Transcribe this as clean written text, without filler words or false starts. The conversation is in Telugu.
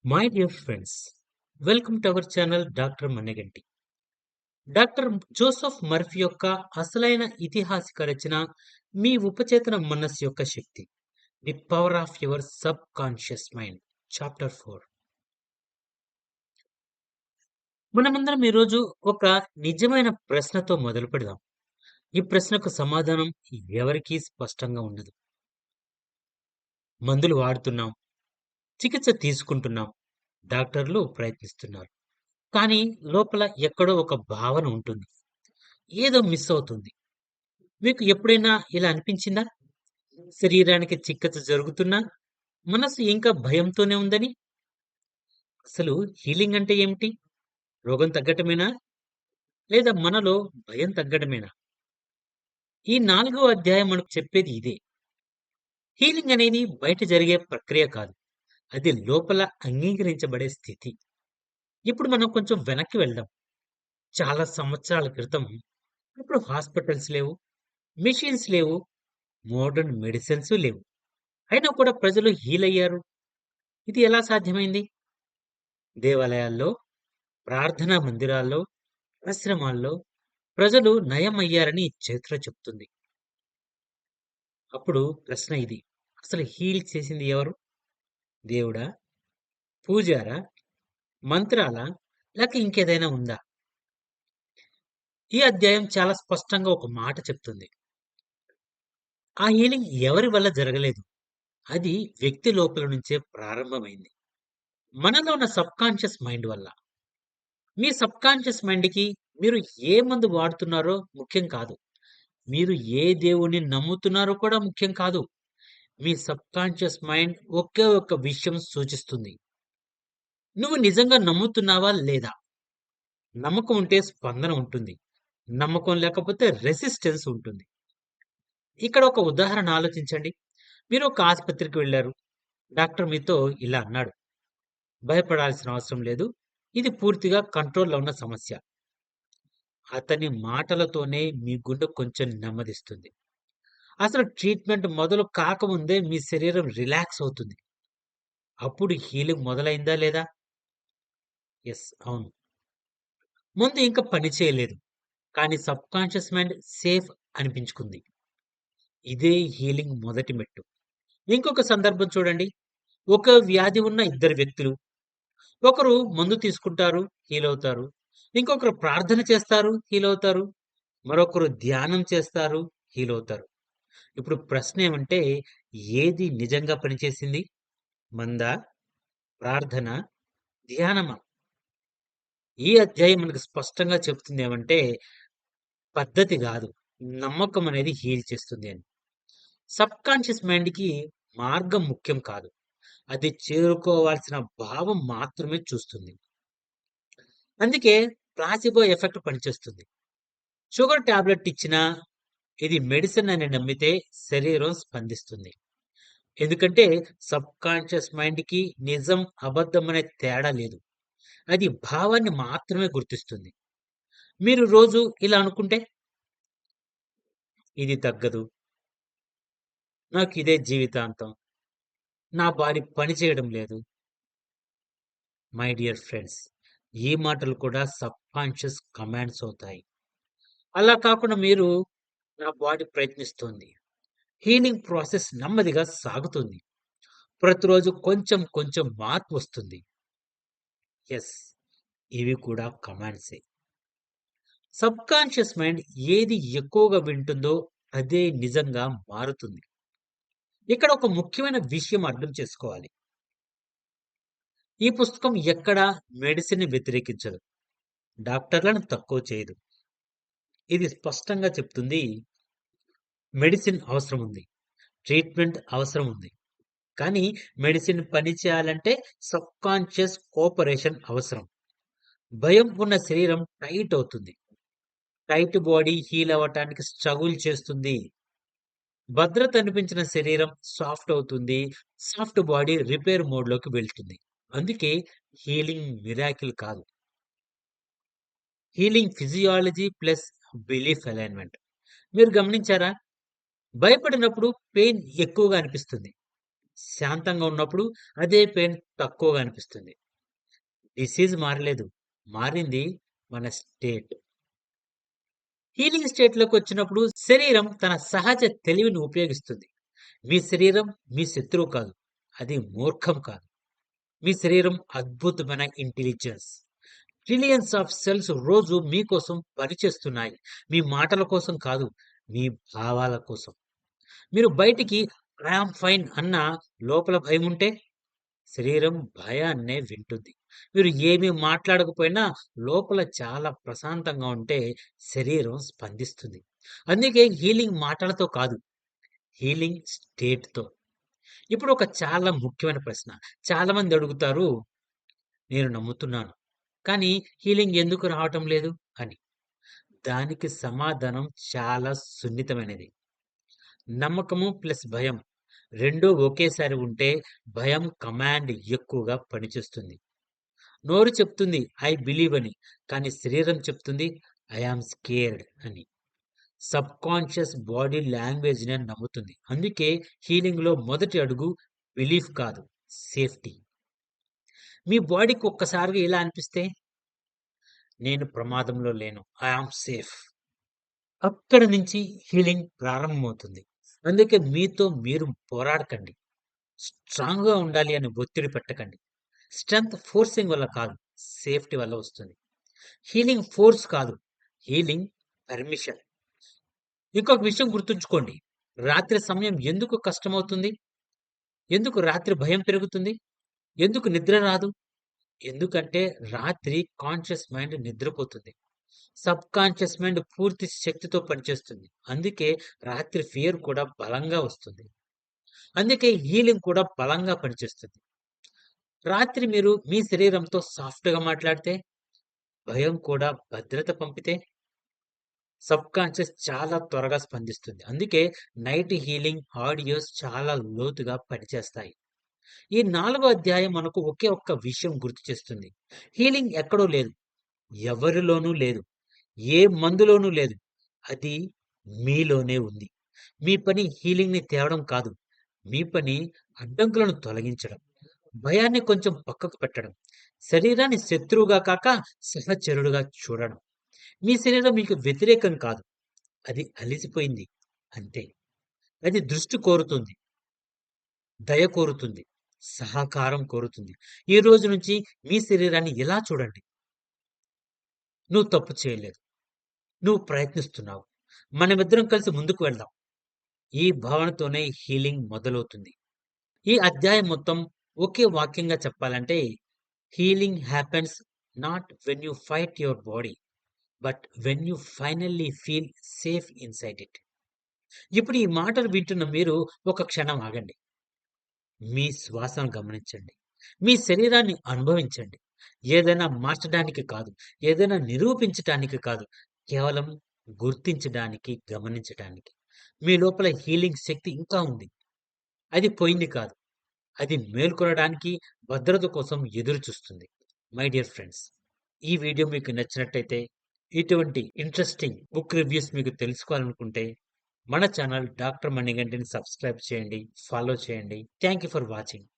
My dear friends, welcome to our channel doctor Mannegunti. Doctor Joseph Murphy యొక్క అసలైన ఇతిహాసిక రచన మీ ఉపచేతన మనస్సు యొక్క శక్తి. The power of your subconscious mind. Chapter 4. మనమందరం ఈరోజు ఒక నిజమైన ప్రశ్నతో మొదలు పెడదాం. ఈ ప్రశ్నకు సమాధానం ఎవరికీ స్పష్టంగా ఉండదు. మందులు వాడుతున్నాం, చికిత్స తీసుకుంటున్నాం, డాక్టర్లు ప్రయత్నిస్తున్నారు. కానీ లోపల ఎక్కడో ఒక భావన ఉంటుంది. ఏదో మిస్ అవుతుంది. మీకు ఎప్పుడైనా ఇలా అనిపించిందా? శరీరానికి చికిత్స జరుగుతున్నా, మనసు ఇంకా భయంతోనే ఉందని? అసలు హీలింగ్ అంటే ఏమిటి? రోగం తగ్గటమేనా? లేదా మనలో భయం తగ్గడమేనా? ఈ 4వ అధ్యాయం మనకు చెప్పేది ఇదే. హీలింగ్ అనేది బయట జరిగే ప్రక్రియ కాదు. అది లోపల అంగీకరించబడే స్థితి. ఇప్పుడు మనం కొంచెం వెనక్కి వెళ్దాం. చాలా సంవత్సరాల క్రితం ఇప్పుడు హాస్పిటల్స్ లేవు, మెషిన్స్ లేవు, మోడర్న్ మెడిసిన్స్ లేవు. అయినా కూడా ప్రజలు హీల్ అయ్యారు. ఇది ఎలా సాధ్యమైంది? దేవాలయాల్లో, ప్రార్థనా మందిరాల్లో, ఆశ్రమాల్లో ప్రజలు నయమయ్యారని చరిత్ర చెప్తుంది. అప్పుడు ప్రశ్న ఇది: అసలు హీల్ చేసింది ఎవరు? దేవుడా? పూజారా? మంత్రాలా? లేక ఇంకేదైనా ఉందా? ఈ అధ్యాయం చాలా స్పష్టంగా ఒక మాట చెప్తుంది. ఆ హీలింగ్ ఎవరి వల్ల జరగలేదు. అది వ్యక్తి లోపల నుంచే ప్రారంభమైంది. మనలో ఉన్న సబ్‌కాన్షియస్ మైండ్ వల్ల. మీ సబ్‌కాన్షియస్ మైండ్‌కి మీరు ఏ మందు వాడుతున్నారో ముఖ్యం కాదు. మీరు ఏ దేవుడిని నమ్ముతున్నారో కూడా ముఖ్యం కాదు. మీ సబ్‌కాన్షియస్ మైండ్ ఒకే ఒక్క విషయం సూచిస్తుంది. నువ్వు నిజంగా నమ్ముతున్నావా లేదా? నమ్మకం ఉంటే స్పందన ఉంటుంది. నమ్మకం లేకపోతే రెసిస్టెన్స్ ఉంటుంది. ఇక్కడ ఒక ఉదాహరణ ఆలోచించండి. మీరు ఒక ఆస్పత్రికి వెళ్లారు. డాక్టర్ మీతో ఇలా అన్నాడు: భయపడాల్సిన అవసరం లేదు. ఇది పూర్తిగా కంట్రోల్‌లో ఉన్న సమస్య. అతని మాటలతోనే మీ గుండె కొంచెం నెమ్మదిస్తుంది. అసలు ట్రీట్మెంట్ మొదలు కాకముందే మీ శరీరం రిలాక్స్ అవుతుంది. అప్పుడు హీలింగ్ మొదలైందా లేదా? యెస్, అవును. ముందు ఇంకా పని చేయలేదు. కానీ సబ్‌కాన్షియస్ మైండ్ సేఫ్ అనిపించుకుంది. ఇదే హీలింగ్ మొదటి మెట్టు. ఇంకొక సందర్భం చూడండి. ఒక వ్యాధి ఉన్న ఇద్దరు వ్యక్తులు. ఒకరు మందు తీసుకుంటారు, హీల్ అవుతారు. ఇంకొకరు ప్రార్థన చేస్తారు, హీల్ అవుతారు. మరొకరు ధ్యానం చేస్తారు, హీల్ అవుతారు. ఇప్పుడు ప్రశ్న ఏమంటే, ఏది నిజంగా పనిచేసింది? మందా? ప్రార్థన? ధ్యానమా? ఈ అధ్యాయం మనకు స్పష్టంగా చెప్తుంది ఏమంటే, పద్ధతి గాదు, నమ్మకం అనేది హీల్ చేస్తుంది అని. సబ్‌కాన్షియస్ మైండ్‌కి మార్గం ముఖ్యం కాదు. అది చేరుకోవాల్సిన భావం మాత్రమే చూస్తుంది. అందుకే ప్లాసిబో ఎఫెక్ట్ పనిచేస్తుంది. షుగర్ టాబ్లెట్ ఇచ్చినా, ఇది మెడిసిన్ అని నమ్మితే శరీరం స్పందిస్తుంది. ఎందుకంటే సబ్‌కాన్షియస్ మైండ్‌కి నిజం, అబద్ధం అనే తేడా లేదు. అది భావాన్ని మాత్రమే గుర్తిస్తుంది. మీరు రోజు ఇలా అనుకుంటే, ఇది తగ్గదు, నాకు ఇదే జీవితాంతం, నా బాడీ పని చేయడం లేదు. మై డియర్ ఫ్రెండ్స్, ఈ మాటలు కూడా సబ్‌కాన్షియస్ కమాండ్స్ అవుతాయి. అలా కాకుండా మీరు, నా బాడీ ప్రయత్నిస్తోంది. హీలింగ్ ప్రాసెస్ నెమ్మదిగా సాగుతుంది. ప్రతిరోజు కొంచెం కొంచెం మార్పు వస్తుంది. యెస్, ఇవి కూడా కమాండ్సే. సబ్‌కాన్షియస్ మైండ్ ఏది ఎక్కువగా వింటుందో అదే నిజంగా మారుతుంది. ఇక్కడ ఒక ముఖ్యమైన విషయం అర్థం చేసుకోవాలి. ఈ పుస్తకం ఎక్కడా మెడిసిన్‌ని వ్యతిరేకించదు. డాక్టర్లను తక్కువ చేయదు. ఇది స్పష్టంగా చెప్తుంది, మెడిసిన్ అవసరం ఉంది. ట్రీట్మెంట్ అవసరం ఉంది. కానీ మెడిసిన్ పని చేయాలంటే సబ్‌కాన్షియస్ కోఆపరేషన్ అవసరం. భయం ఉన్న శరీరం టైట్ అవుతుంది. టైట్ బాడీ హీల్ అవ్వటానికి స్ట్రగుల్ చేస్తుంది. భద్రత అనిపించిన శరీరం సాఫ్ట్ అవుతుంది. సాఫ్ట్ బాడీ రిపేర్ మోడ్‌లోకి వెళ్తుంది. అందుకే హీలింగ్ మిరాకిల్ కాదు. Healing physiology plus belief alignment. మీరు గమనించారా? భయపడినప్పుడు పెయిన్ ఎక్కువగా అనిపిస్తుంది. శాంతంగా ఉన్నప్పుడు అదే పెయిన్ తక్కువగా అనిపిస్తుంది. డిసీజ్ మారలేదు. మారింది మన స్టేట్. హీలింగ్ స్టేట్‌లోకొచ్చినప్పుడు శరీరం తన సహజ తెలివిని ఉపయోగిస్తుంది. మీ శరీరం మీ శత్రువు కాదు. అది మూర్ఖం కాదు. మీ శరీరం అద్భుతమైన ఇంటెలిజెన్స్. ట్రిలియన్స్ ఆఫ్ సెల్స్ రోజు మీకోసం పనిచేస్తున్నాయి. మీ మాటల కోసం కాదు, మీ భావాల కోసం. మీరు బయటికి ఐ యామ్ ఫైన్ అన్నా లోపల భయముంటే శరీరం భయాన్నే వింటుంది. మీరు ఏమి మాట్లాడకపోయినా లోపల చాలా ప్రశాంతంగా ఉంటే శరీరం స్పందిస్తుంది. అందుకే హీలింగ్ మాటలతో కాదు, హీలింగ్ స్టేట్‌తో. ఇప్పుడు ఒక చాలా ముఖ్యమైన ప్రశ్న. చాలామంది అడుగుతారు, "నేను నమ్ముతున్నాను. కానీ హీలింగ్ ఎందుకు రావటం లేదు?" అని. దానికి సమాధానం చాలా సున్నితమైనది. నమ్మకము ప్లస్ భయం రెండూ ఒకేసారి ఉంటే భయం కమాండ్ ఎక్కువగా పనిచేస్తుంది. నోరు చెప్తుంది ఐ బిలీవ్ అని. కానీ శరీరం చెప్తుంది ఐ యామ్ స్కేర్డ్ అని. సబ్‌కాన్షియస్ బాడీ లాంగ్వేజ్‌నే నమ్ముతుంది. అందుకే హీలింగ్‌లో మొదటి అడుగు బిలీఫ్ కాదు, సేఫ్టీ. మీ బాడీకి ఒక్కసారిగా ఇలా అనిపిస్తే, నేను ప్రమాదంలో లేను. I am safe. అక్కడి నుంచి హీలింగ్ ప్రారంభమవుతుంది. అందుకే మీతో మీరు పోరాడకండి. స్ట్రాంగ్‌గా ఉండాలి అని ఒత్తిడి పెట్టకండి. స్ట్రెంగ్త్ ఫోర్సింగ్ వల్ల కాదు, సేఫ్టీ వల్ల వస్తుంది. హీలింగ్ ఫోర్స్ కాదు, హీలింగ్ పర్మిషన్. ఇంకొక విషయం గుర్తుంచుకోండి. రాత్రి సమయం ఎందుకు కష్టమవుతుంది? ఎందుకు రాత్రి భయం పెరుగుతుంది? ఎందుకు నిద్ర రాదు? ఎందుకంటే రాత్రి కాన్షియస్ మైండ్ నిద్రపోతుంది. సబ్‌కాన్షియస్ మైండ్ పూర్తి శక్తితో పనిచేస్తుంది. అందుకే రాత్రి ఫియర్ కూడా బలంగా వస్తుంది. అందుకే హీలింగ్ కూడా బలంగా పనిచేస్తుంది. రాత్రి మీరు మీ శరీరంతో సాఫ్ట్‌గా మాట్లాడితే, భయం కూడా భద్రత పంపితే సబ్‌కాన్షియస్ చాలా త్వరగా స్పందిస్తుంది. అందుకే నైట్ హీలింగ్ ఆడియోస్ చాలా లోతుగా పనిచేస్తాయి. ఈ 4వ అధ్యాయం మనకు ఒకే ఒక్క విషయం గుర్తు చేస్తుంది. హీలింగ్ ఎక్కడో లేదు. ఎవరిలోనూ లేదు. ఏ మందులోనూ లేదు. అది మీలోనే ఉంది. మీ పని హీలింగ్‌ని తేవడం కాదు. మీ పని అడ్డంకులను తొలగించడం. భయాన్ని కొంచెం పక్కకు పెట్టడం. శరీరాన్ని శత్రువుగా కాక సహచరుడుగా చూడడం. మీ శరీరం మీకు వ్యతిరేకం కాదు. అది అలిసిపోయింది. అంతే. అది దృష్టి కోరుతుంది. దయ కోరుతుంది. సహకారం కోరుతుంది. ఈ రోజు నుంచి మీ శరీరాన్ని ఇలా చూడండి. నువ్వు తప్పు చేయలేదు. నువ్వు ప్రయత్నిస్తున్నావు. మనమిద్దరం కలిసి ముందుకు వెళ్దాం. ఈ భావనతోనే హీలింగ్ మొదలవుతుంది. ఈ అధ్యాయం మొత్తం ఒకే వాక్యంగా చెప్పాలంటే healing happens not when you fight your body but when you finally feel safe inside it. ఇప్పుడు ఈ మాటలు వింటున్న మీరు ఒక క్షణం ఆగండి. మీ శ్వాసను గమనించండి. మీ శరీరాన్ని అనుభవించండి. ఏదైనా మార్చడానికి కాదు. ఏదైనా నిరూపించటానికి కాదు. కేవలం గుర్తించడానికి, గమనించటానికి. మీ లోపల హీలింగ్ శక్తి ఇంకా ఉంది. అది పోయింది కాదు. అది మేల్కొనడానికి, భద్రత కోసం ఎదురు చూస్తుంది. మై డియర్ ఫ్రెండ్స్, ఈ వీడియో మీకు నచ్చినట్టయితే, ఇటువంటి ఇంట్రెస్టింగ్ బుక్ రివ్యూస్ మీకు తెలుసుకోవాలనుకుంటే, మన ఛానల్ డాక్టర్ మణికంఠని సబ్స్క్రైబ్ చేయండి, ఫాలో చేయండి. Thank you for watching.